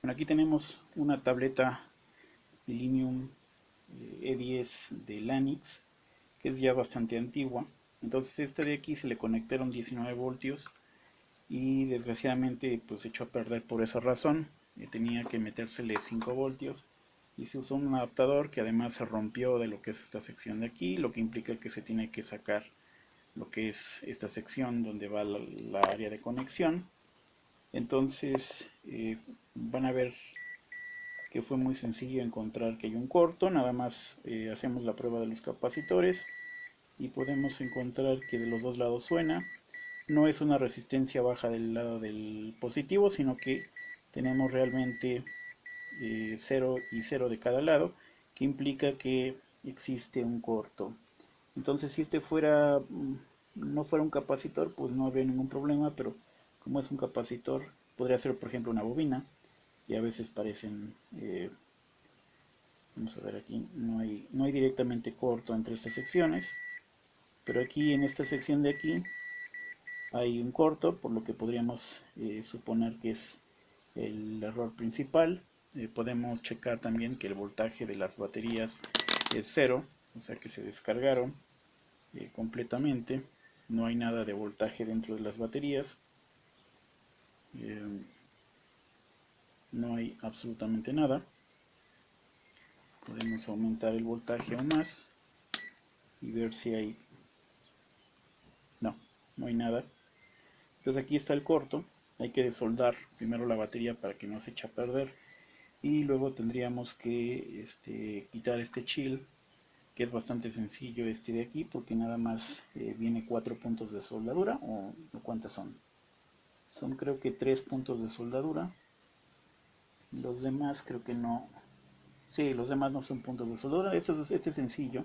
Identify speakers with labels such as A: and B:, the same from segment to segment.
A: Bueno, aquí tenemos una tableta Millennium E10 de Lanix, que es ya bastante antigua. Entonces esta de aquí se le conectaron 19 voltios y desgraciadamente pues echó a perder por esa razón. Tenía que metérsele 5 voltios y se usó un adaptador que además se rompió de lo que es esta sección de aquí, lo que implica que se tiene que sacar lo que es esta sección donde va la área de conexión. Entonces van a ver que fue muy sencillo encontrar que hay un corto. Nada más hacemos la prueba de los capacitores y podemos encontrar que de los dos lados suena. No es una resistencia baja del lado del positivo, sino que tenemos realmente 0 y 0 de cada lado, que implica que existe un corto. Entonces si este fuera no fuera un capacitor, pues no habría ningún problema, pero como es un capacitor, podría ser por ejemplo una bobina, y a veces parecen vamos a ver aquí, no hay directamente corto entre estas secciones, pero aquí en esta sección de aquí hay un corto, por lo que podríamos suponer que es el error principal. Podemos checar también que el voltaje de las baterías es cero, o sea que se descargaron completamente. No hay nada de voltaje dentro de las baterías. No hay absolutamente nada. Podemos aumentar el voltaje aún más y ver si hay... no hay nada. Entonces aquí está el corto. Hay que desoldar primero la batería para que no se eche a perder. Y luego tendríamos que quitar este chill, que es bastante sencillo este de aquí, porque nada más viene 4 puntos de soldadura, o ¿cuántas son? Son creo que 3 puntos de soldadura. Los demás creo que no. Sí, los demás no son puntos de soldadura. Este es sencillo.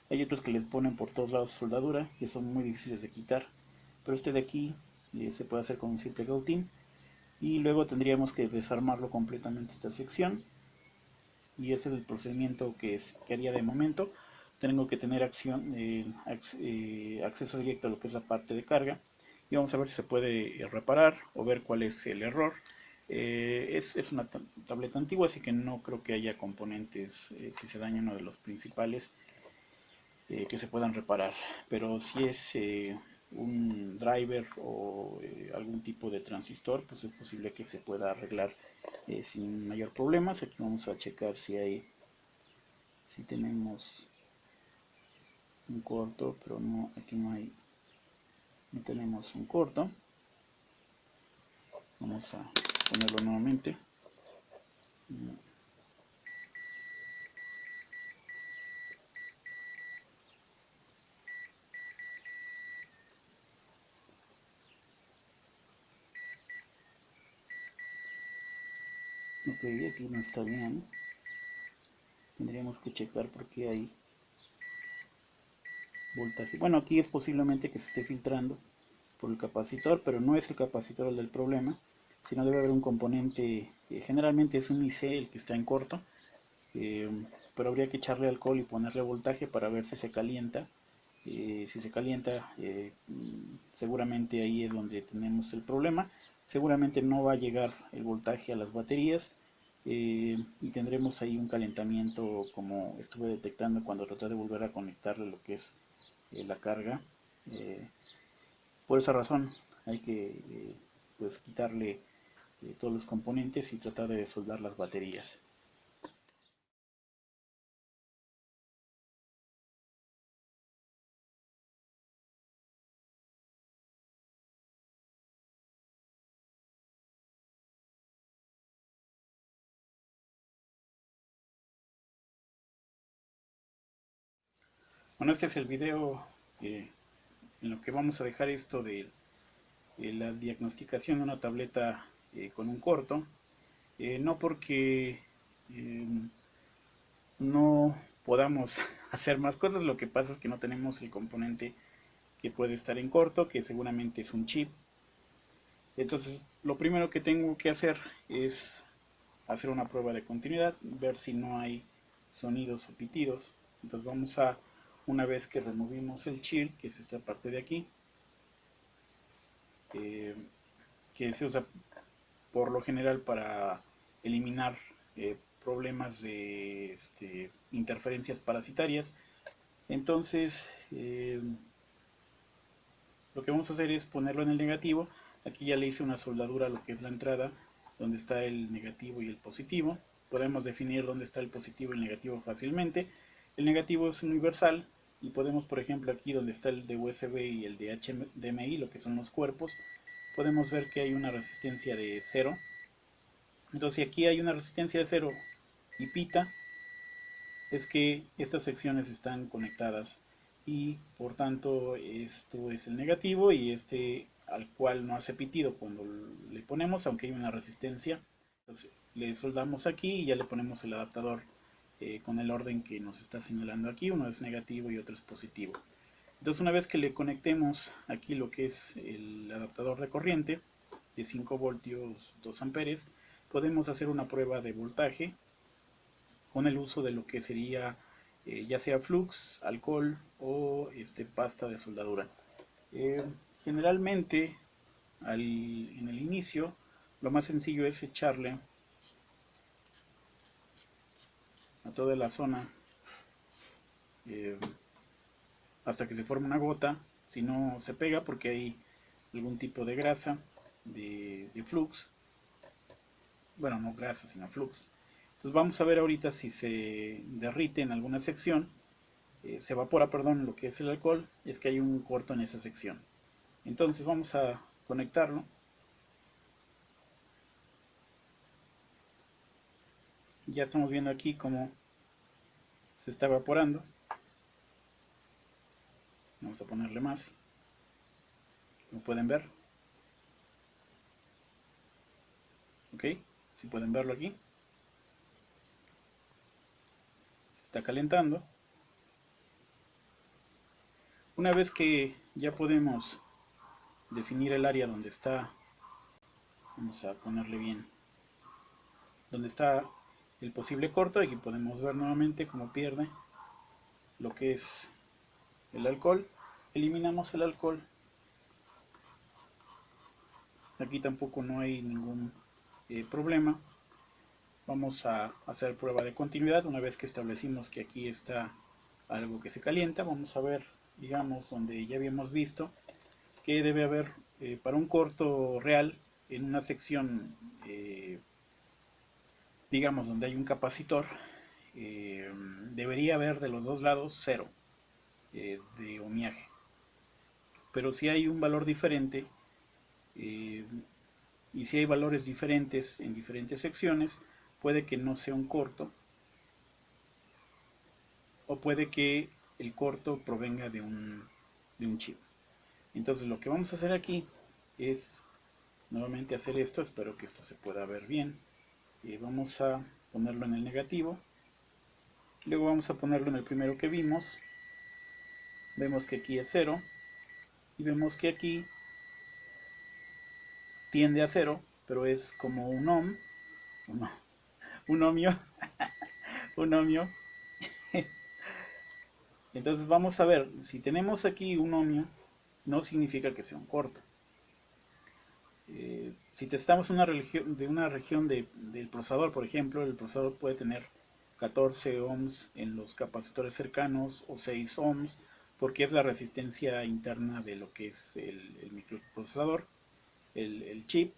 A: Hay otros que les ponen por todos lados soldadura, que son muy difíciles de quitar. Pero este de aquí se puede hacer con un simple gautín. Y luego tendríamos que desarmarlo completamente esta sección. Y ese es el procedimiento que haría de momento. Tengo que tener acceso directo a lo que es la parte de carga. Y vamos a ver si se puede reparar o ver cuál es el error. Es una tableta antigua, así que no creo que haya componentes, si se daña uno de los principales, que se puedan reparar. Pero si es un driver o algún tipo de transistor, pues es posible que se pueda arreglar sin mayor problemas. Aquí vamos a checar si tenemos un corto, pero no, aquí no tenemos un corto. Vamos a ponerlo nuevamente. Ok, aquí no está bien. Tendríamos que checar porque hay voltaje. Bueno, aquí es posiblemente que se esté filtrando por el capacitor, pero no es el capacitor el del problema, sino debe haber un componente, generalmente es un IC el que está en corto, eh, pero habría que echarle alcohol y ponerle voltaje para ver si se calienta. Si se calienta, seguramente ahí es donde tenemos el problema. Seguramente no va a llegar el voltaje a las baterías, y tendremos ahí un calentamiento, como estuve detectando cuando traté de volver a conectarle lo que es la carga. Eh, por esa razón hay que pues quitarle todos los componentes y tratar de soldar las baterías. Bueno, este es el video en lo que vamos a dejar esto de la diagnosticación de una tableta con un corto. No porque eh, no podamos hacer más cosas, lo que pasa es que no tenemos el componente que puede estar en corto, que seguramente es un chip. Entonces, lo primero que tengo que hacer es hacer una prueba de continuidad, ver si no hay sonidos o pitidos. Entonces vamos a, una vez que removimos el shield, que es esta parte de aquí, eh, que se usa por lo general para eliminar problemas de interferencias parasitarias. Entonces lo que vamos a hacer es ponerlo en el negativo. Aquí ya le hice una soldadura a lo que es la entrada, donde está el negativo y el positivo. Podemos definir dónde está el positivo y el negativo fácilmente. El negativo es universal y podemos, por ejemplo, aquí donde está el de USB y el de HDMI, lo que son los cuerpos, podemos ver que hay una resistencia de 0. Entonces, si aquí hay una resistencia de 0 y pita, es que estas secciones están conectadas y por tanto esto es el negativo y este al cual no hace pitido cuando le ponemos, aunque hay una resistencia. Entonces le soldamos aquí y ya le ponemos el adaptador con el orden que nos está señalando aquí. Uno es negativo y otro es positivo. Entonces una vez que le conectemos aquí lo que es el adaptador de corriente de 5 voltios 2 amperes, podemos hacer una prueba de voltaje con el uso de lo que sería ya sea flux, alcohol o pasta de soldadura. Generalmente en el inicio lo más sencillo es echarle a toda la zona eh, hasta que se forme una gota. Si no se pega porque hay algún tipo de grasa de flux, bueno, no grasa sino flux. Entonces vamos a ver ahorita si se derrite en alguna sección, se evapora, perdón, lo que es el alcohol, es que hay un corto en esa sección. Entonces vamos a conectarlo. Ya estamos viendo aquí cómo se está evaporando. Vamos a ponerle más. Como pueden ver. Ok, si pueden verlo aquí. Se está calentando. Una vez que ya podemos definir el área donde está, vamos a ponerle bien, donde está el posible corto, aquí podemos ver nuevamente cómo pierde lo que es el alcohol. Eliminamos el alcohol. Aquí tampoco no hay ningún problema. Vamos a hacer prueba de continuidad. Una vez que establecimos que aquí está algo que se calienta, vamos a ver, digamos, donde ya habíamos visto que debe haber para un corto real en una sección, digamos, donde hay un capacitor, debería haber de los dos lados 0 de ohmiaje. Pero si hay un valor diferente, y si hay valores diferentes en diferentes secciones, puede que no sea un corto, o puede que el corto provenga de un chip. Entonces lo que vamos a hacer aquí es nuevamente hacer esto. Espero que esto se pueda ver bien. Vamos a ponerlo en el negativo, luego vamos a ponerlo en el primero que vimos. Vemos que aquí es 0 y vemos que aquí tiende a 0, pero es como un ohm, no, un ohmio, un ohmio. Entonces vamos a ver, si tenemos aquí un ohmio, no significa que sea un corto. Si testamos de una región del procesador, por ejemplo, el procesador puede tener 14 ohms en los capacitores cercanos o 6 ohms, porque es la resistencia interna de lo que es el microprocesador, el chip.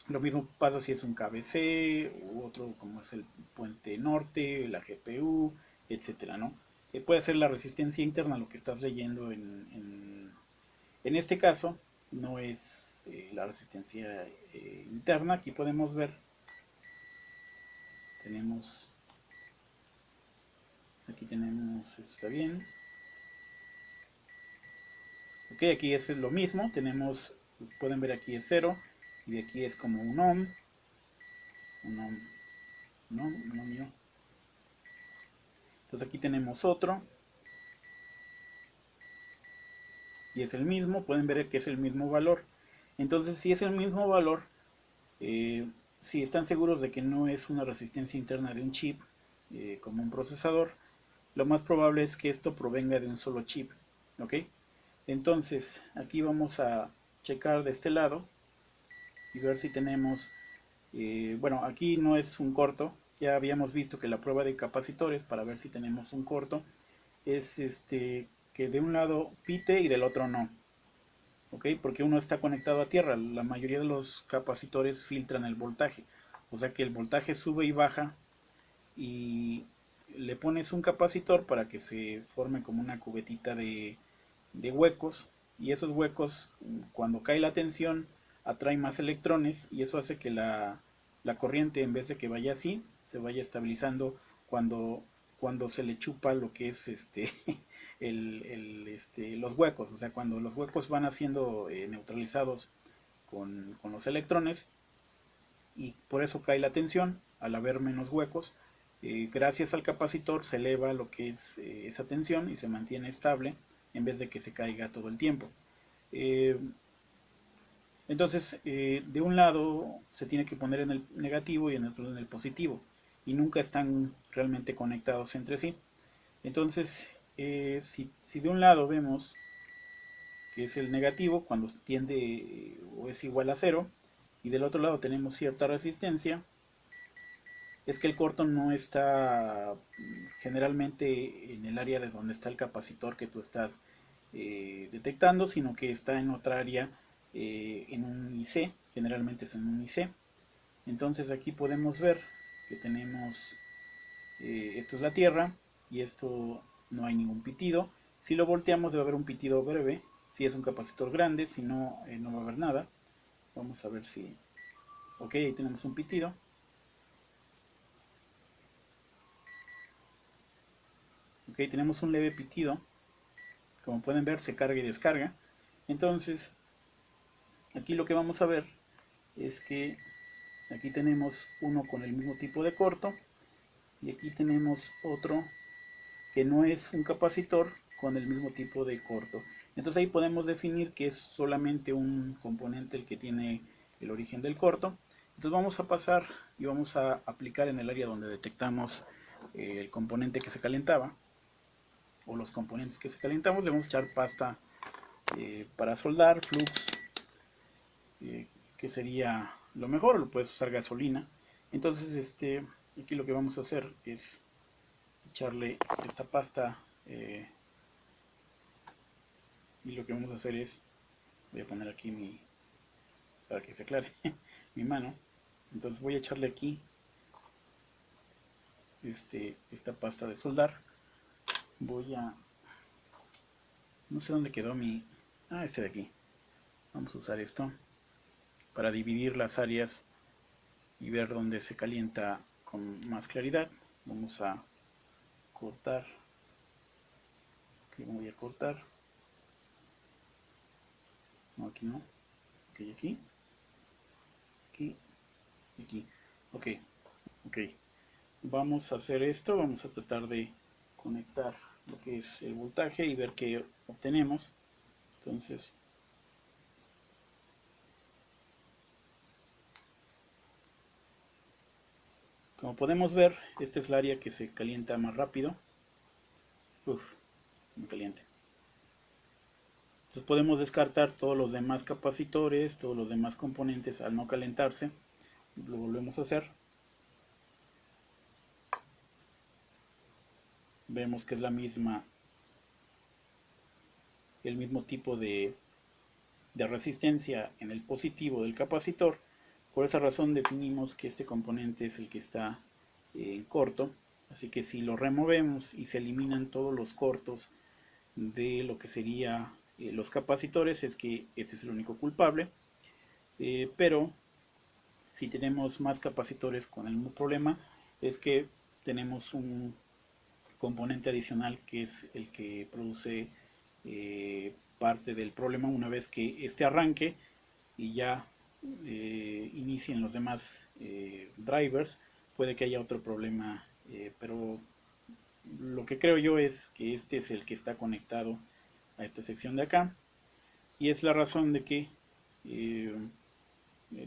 A: Lo mismo pasa si es un KBC u otro como es el puente norte, la GPU, etcétera, ¿no? Puede ser la resistencia interna lo que estás leyendo en este caso. No es la resistencia interna. Aquí podemos ver, aquí tenemos, está bien. Ok, aquí es lo mismo, pueden ver aquí es 0 y de aquí es como un ohm, un ohm, un ohmio. Entonces aquí tenemos otro y es el mismo, pueden ver que es el mismo valor. Entonces si es el mismo valor, si están seguros de que no es una resistencia interna de un chip como un procesador, lo más probable es que esto provenga de un solo chip. ¿Ok? Entonces aquí vamos a checar de este lado y ver si tenemos Bueno, aquí no es un corto, ya habíamos visto que la prueba de capacitores para ver si tenemos un corto es que de un lado pite y del otro no, ¿ok? Porque uno está conectado a tierra, la mayoría de los capacitores filtran el voltaje, o sea que el voltaje sube y baja y le pones un capacitor para que se forme como una cubetita de huecos, y esos huecos, cuando cae la tensión, atrae más electrones y eso hace que la corriente, en vez de que vaya así, se vaya estabilizando cuando se le chupa lo que es los huecos, o sea, cuando los huecos van siendo neutralizados con los electrones, y por eso cae la tensión al haber menos huecos. Gracias al capacitor se eleva lo que es esa tensión y se mantiene estable en vez de que se caiga todo el tiempo. Eh, entonces, de un lado se tiene que poner en el negativo y en el otro en el positivo, y nunca están realmente conectados entre sí. Entonces, si de un lado vemos que es el negativo, cuando tiende o es igual a cero, y del otro lado tenemos cierta resistencia, es que el corto no está generalmente en el área de donde está el capacitor que tú estás detectando, sino que está en otra área, en un IC, generalmente es en un IC. Entonces aquí podemos ver que tenemos, esto es la Tierra y esto no hay ningún pitido. Si lo volteamos debe haber un pitido breve, si es un capacitor grande, si no, no va a haber nada. Vamos a ver si... Ok, ahí tenemos un pitido. Ok, tenemos un leve pitido. Como pueden ver, se carga y descarga. Entonces, aquí lo que vamos a ver es que aquí tenemos uno con el mismo tipo de corto y aquí tenemos otro que no es un capacitor con el mismo tipo de corto. Entonces ahí podemos definir que es solamente un componente el que tiene el origen del corto. Entonces vamos a pasar y vamos a aplicar en el área donde detectamos el componente que se calentaba, o los componentes que se calentamos. Le vamos a echar pasta para soldar, flux, que sería lo mejor. Lo puedes usar gasolina. Entonces aquí lo que vamos a hacer es echarle esta pasta, y lo que vamos a hacer es, voy a poner aquí para que se aclare, mi mano. Entonces voy a echarle aquí esta pasta de soldar. Voy a, no sé dónde quedó este de aquí. Vamos a usar esto para dividir las áreas y ver dónde se calienta con más claridad. Vamos a cortar, aquí voy a cortar, no, aquí no, ok, aquí, aquí, aquí, ok, ok. Vamos a hacer esto, vamos a tratar de conectar lo que es el voltaje y ver qué obtenemos. Entonces, como podemos ver, esta es el área que se calienta más rápido. Uf, muy caliente. Entonces podemos descartar todos los demás capacitores, todos los demás componentes al no calentarse. Lo volvemos a hacer. Vemos que es el mismo tipo de resistencia en el positivo del capacitor. Por esa razón definimos que este componente es el que está en corto. Así que si lo removemos y se eliminan todos los cortos de lo que sería los capacitores, es que este es el único culpable. Pero si tenemos más capacitores con el mismo problema, es que tenemos un componente adicional que es el que produce parte del problema. Una vez que este arranque y ya inicien los demás drivers, puede que haya otro problema, pero lo que creo yo es que este es el que está conectado a esta sección de acá, y es la razón de que eh,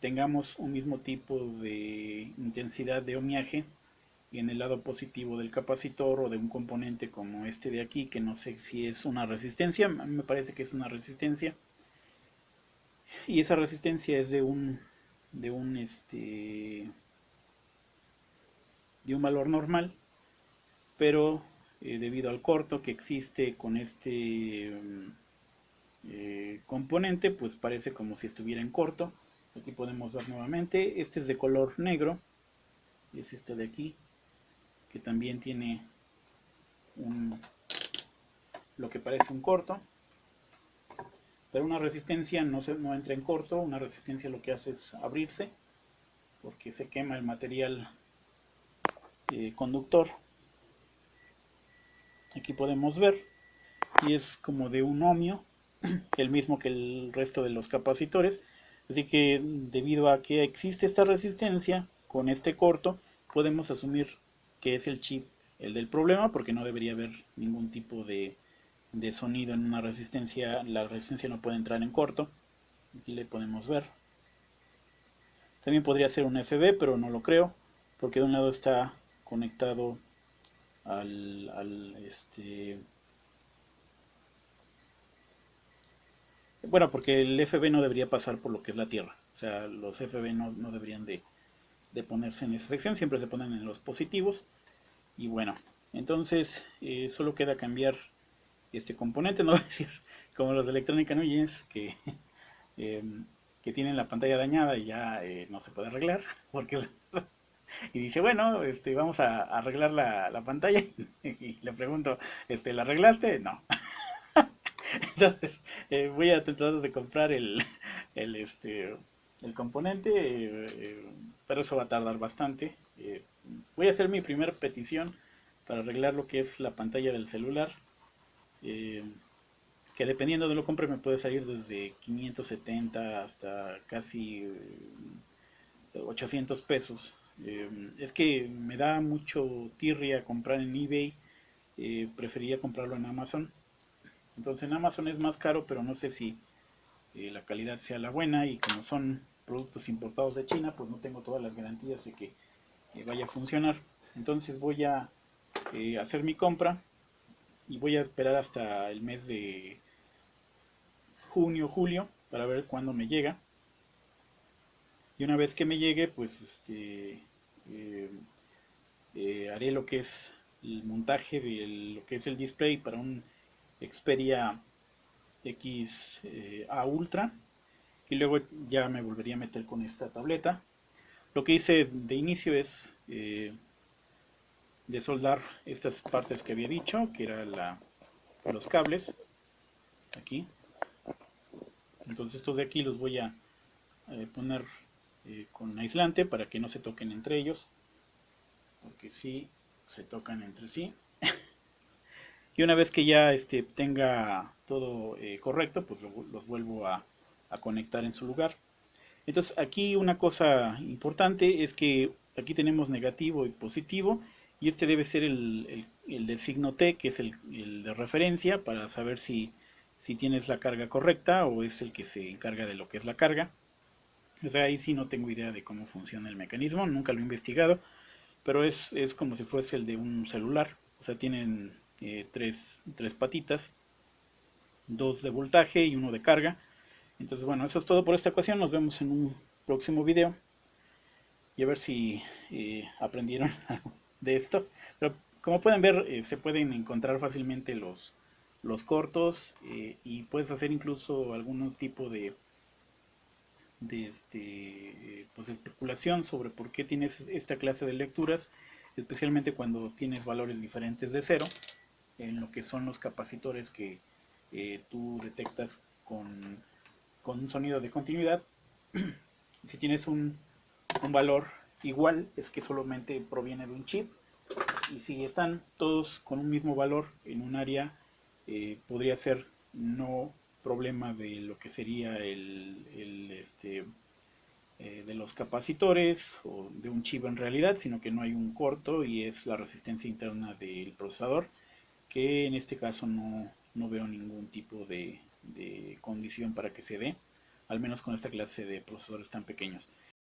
A: tengamos un mismo tipo de intensidad de ohmiaje en el lado positivo del capacitor o de un componente como este de aquí, que no sé si es una resistencia. A mí me parece que es una resistencia, y esa resistencia es de un de un valor normal, pero debido al corto que existe con este componente, pues parece como si estuviera en corto. Aquí podemos ver nuevamente, este es de color negro, es este de aquí, que también tiene lo que parece un corto, pero una resistencia no entra en corto. Una resistencia lo que hace es abrirse, porque se quema el material conductor. Aquí podemos ver, y es como de un ohmio, el mismo que el resto de los capacitores. Así que debido a que existe esta resistencia con este corto, podemos asumir que es el chip el del problema, porque no debería haber ningún tipo de sonido en una resistencia. La resistencia no puede entrar en corto. Aquí le podemos ver. También podría ser un FB, pero no lo creo, porque de un lado está conectado al bueno, porque el FB no debería pasar por lo que es la Tierra. O sea, los FB no deberían de ponerse en esa sección, siempre se ponen en los positivos. Y bueno, entonces solo queda cambiar este componente. No voy a decir como los de Electrónica Nuñez, eh, que tienen la pantalla dañada y ya no se puede arreglar, porque y dice, bueno, vamos a arreglar la pantalla. Y le pregunto, ¿la arreglaste? No. Entonces, voy a tratar de comprar el, este, el componente, pero eso va a tardar bastante. Voy a hacer mi primera petición para arreglar lo que es la pantalla del celular, eh, que dependiendo de lo que compre me puede salir desde 570 hasta casi 800 pesos. Es que me da mucho tirria comprar en eBay, preferiría comprarlo en Amazon. Entonces en Amazon es más caro, pero no sé si la calidad sea la buena, y como son productos importados de China, pues no tengo todas las garantías de que vaya a funcionar. Entonces voy a hacer mi compra y voy a esperar hasta el mes de junio, julio, para ver cuándo me llega. Y una vez que me llegue, pues eh, haré lo que es el montaje de lo que es el display para un Xperia X A Ultra, y luego ya me volvería a meter con esta tableta. Lo que hice de inicio es de soldar estas partes que había dicho, que era los cables aquí. Entonces estos de aquí los voy a poner con aislante para que no se toquen entre ellos, porque si se tocan entre sí. Y una vez que ya tenga todo correcto, pues los vuelvo a conectar en su lugar. Entonces aquí una cosa importante es que aquí tenemos negativo y positivo, y este debe ser el de signo T, que es el de referencia, para saber si tienes la carga correcta o es el que se encarga de lo que es la carga. O sea, ahí sí no tengo idea de cómo funciona el mecanismo, nunca lo he investigado, pero es como si fuese el de un celular. O sea, tienen tres patitas, dos de voltaje y uno de carga. Entonces, bueno, eso es todo por esta ocasión. Nos vemos en un próximo video y a ver si aprendieron de esto. Pero como pueden ver, se pueden encontrar fácilmente los cortos, y puedes hacer incluso algunos tipos de pues especulación sobre por qué tienes esta clase de lecturas, especialmente cuando tienes valores diferentes de cero en lo que son los capacitores que tú detectas con un sonido de continuidad. Si tienes un valor igual, es que solamente proviene de un chip, y si están todos con un mismo valor en un área, podría ser no problema de lo que sería de los capacitores o de un chip en realidad, sino que no hay un corto y es la resistencia interna del procesador, que en este caso no veo ningún tipo de condición para que se dé, al menos con esta clase de procesadores tan pequeños.